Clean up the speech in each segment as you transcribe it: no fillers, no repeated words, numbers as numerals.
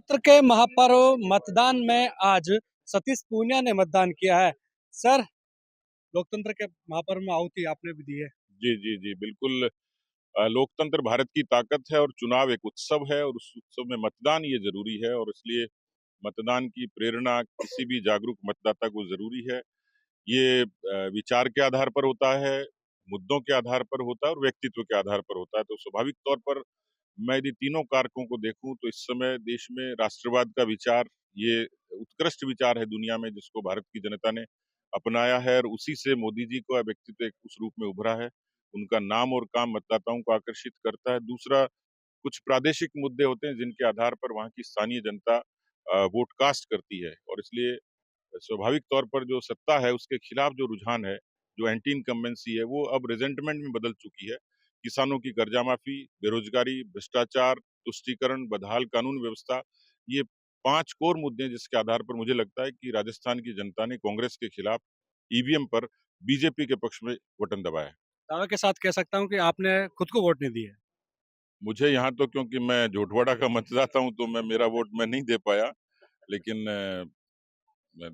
लोकतंत्र के महापर्व मतदान में आज सतीश पूनिया ने मतदान किया है। सर, लोकतंत्र के महापर्व में आहुति आपने भी दी है। जी, जी, जी, बिल्कुल। लोकतंत्र भारत की ताकत है और चुनाव एक उत्सव है और उस उत्सव में मतदान ये ज़रूरी है और इसलिए मतदान की प्रेरणा किसी भी जागरूक मतदाता को ज़रूरी है। ये विचार के आधार पर होता है, मुद्दों के आधार पर होता है और व्यक्तित्व के आधार पर होता है। तो स्वाभाविक तौर पर मैं यदि तीनों कारकों को देखूँ तो इस समय देश में राष्ट्रवाद का विचार ये उत्कृष्ट विचार है दुनिया में जिसको भारत की जनता ने अपनाया है और उसी से मोदी जी का व्यक्तित्व एक उस रूप में उभरा है। उनका नाम और काम मतदाताओं को आकर्षित करता है। दूसरा, कुछ प्रादेशिक मुद्दे होते हैं जिनके आधार पर वहाँ की स्थानीय जनता वोट कास्ट करती है और इसलिए स्वाभाविक तौर पर जो सत्ता है उसके खिलाफ जो रुझान है, जो एंटी इनकम्बेंसी है, वो अब रिजेंटमेंट में बदल चुकी है। किसानों की कर्जा माफी, बेरोजगारी, भ्रष्टाचार, तुष्टीकरण, बदहाल कानून व्यवस्था, ये 5 कोर मुद्दे हैं जिसके आधार पर मुझे लगता है कि राजस्थान की जनता ने कांग्रेस के खिलाफ ईवीएम पर बीजेपी के पक्ष में बटन दबाया है। दावे के साथ कह सकता हूँ कि आपने खुद को वोट नहीं दी है। मुझे यहाँ तो क्योंकि मैं झोटवाड़ा का मतदाता हूँ तो मैं मेरा वोट मैं नहीं दे पाया, लेकिन मैं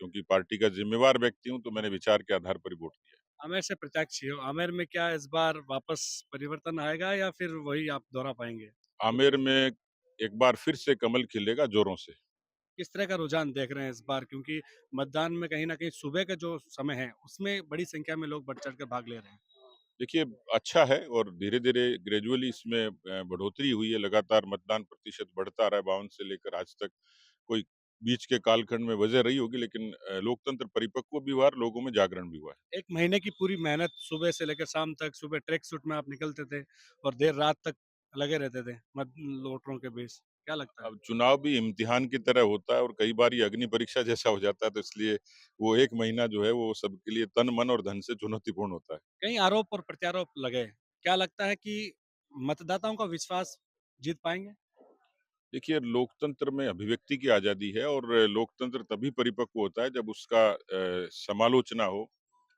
क्योंकि पार्टी का ज़िम्मेवार व्यक्ति हूँ तो मैंने विचार के आधार पर ही वोट दिया। आमेर से प्रत्याशी हो, आमेर में क्या इस बार वापस परिवर्तन आएगा या फिर वही आप दोहरा पाएंगे? आमेर में एक बार फिर से कमल खिलेगा जोरों से। किस तरह का रुझान देख रहे हैं इस बार? क्योंकि मतदान में कहीं न कहीं सुबह का जो समय है, उसमें बड़ी संख्या में लोग बढ़-चढ़ कर भाग ले रहे हैं। देखिए, अच्छा है और धीरे-धीरे ग्रेजुअली इसमें बढ़ोतरी हुई है, लगातार मतदान प्रतिशत बढ़ता रहा है 52 से लेकर आज तक। कोई बीच के कालखंड में वजह रही होगी लेकिन लोकतंत्र परिपक्व भी हुआ और लोगों में जागरण भी हुआ है। 1 महीने की पूरी मेहनत सुबह से लेकर शाम तक, सुबह ट्रैक सूट में आप निकलते थे और देर रात तक लगे रहते थे मत वोटरों के बीच। क्या लगता है? अब चुनाव भी इम्तिहान की तरह होता है और कई बार ये अग्नि परीक्षा जैसा हो जाता है तो इसलिए वो 1 महीना जो है वो सबके लिए तन, मन और धन से चुनौतीपूर्ण होता है। कई आरोप और प्रत्यारोप लगे। क्या लगता है कि मतदाताओं का विश्वास जीत पाएँगे? देखिए, लोकतंत्र में अभिव्यक्ति की आज़ादी है और लोकतंत्र तभी परिपक्व होता है जब उसका समालोचना हो,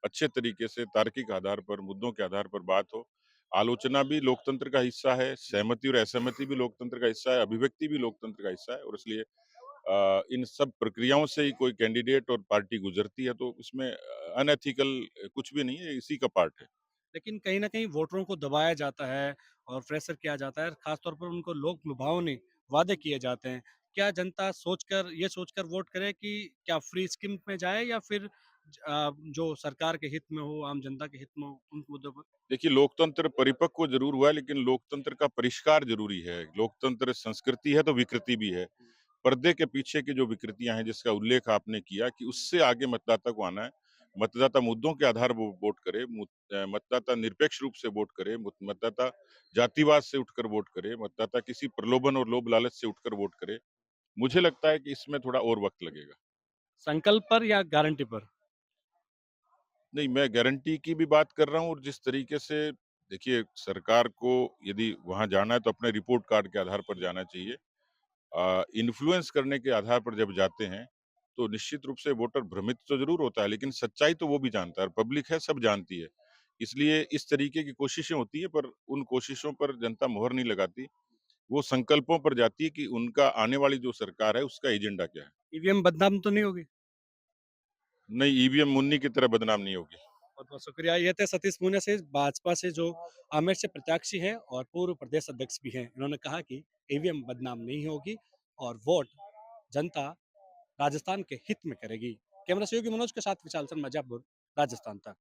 अच्छे तरीके से तार्किक आधार पर, मुद्दों के आधार पर बात हो। आलोचना भी लोकतंत्र का हिस्सा है, सहमति और असहमति भी लोकतंत्र का हिस्सा है, अभिव्यक्ति भी लोकतंत्र का हिस्सा है और इसलिए इन सब प्रक्रियाओं से ही कोई कैंडिडेट और पार्टी गुज़रती है, तो इसमें अनएथिकल कुछ भी नहीं है, इसी का पार्ट है। लेकिन कहीं न कहीं वोटरों को दबाया जाता है और प्रेशर किया जाता है, खास तौर पर उनको लोक लुभावनी वादे किए जाते हैं। क्या जनता ये सोचकर वोट करे कि क्या फ्री स्कीम में जाए या फिर जो सरकार के हित में हो, आम जनता के हित में हो, उन मुद्दों पर? देखिए, लोकतंत्र परिपक्व ज़रूर हुआ है, लेकिन लोकतंत्र का परिष्कार ज़रूरी है। लोकतंत्र संस्कृति है, तो विकृति भी है। पर्दे के पीछे की जो विकृतियाँ हैं, जिसका उल्लेख आपने किया कि उससे आगे मतदाता को आना है। मतदाता मुद्दों के आधार वो वोट करे, मतदाता निरपेक्ष रूप से वोट करे, मतदाता जातिवाद से उठकर वोट करे, मतदाता किसी प्रलोभन और लोभ लालच से उठकर वोट करे। मुझे लगता है कि इसमें थोड़ा और वक़्त लगेगा। संकल्प पर या गारंटी पर? नहीं, मैं गारंटी की भी बात कर रहा हूँ और जिस तरीके से देखिए सरकार को यदि वहाँ जाना है तो अपने रिपोर्ट कार्ड के आधार पर जाना चाहिए। इन्फ्लुएंस करने के आधार पर जब जाते हैं, तो निश्चित रूप से वोटर भ्रमित तो ज़रूर होता है, लेकिन सच्चाई तो वो भी जानता है और पब्लिक है, सब जानती है। इसलिए इस तरीके की कोशिशें होती हैं, पर उन कोशिशों पर जनता मुहर नहीं लगाती। वो संकल्पों पर जाती है कि उनका आने वाली जो सरकार है, उसका एजेंडा क्या है। ईवीएम बदनाम तो नहीं होगी? नहीं, ईवीएम मुन्नी की तरह बदनाम नहीं होगी। बहुत-बहुत शुक्रिया। ये थे सतीश पूनिया से भाजपा से जो आमेर से प्रत्याशी हैं और पूर्व प्रदेश अध्यक्ष भी हैं। इन्होंने कहा कि ईवीएम बदनाम नहीं होगी और वोट जनता राजस्थान के हित में करेगी। कैमरा सहयोगी मनोज के साथ विशाल शर्मा, जयपुर, राजस्थान तक।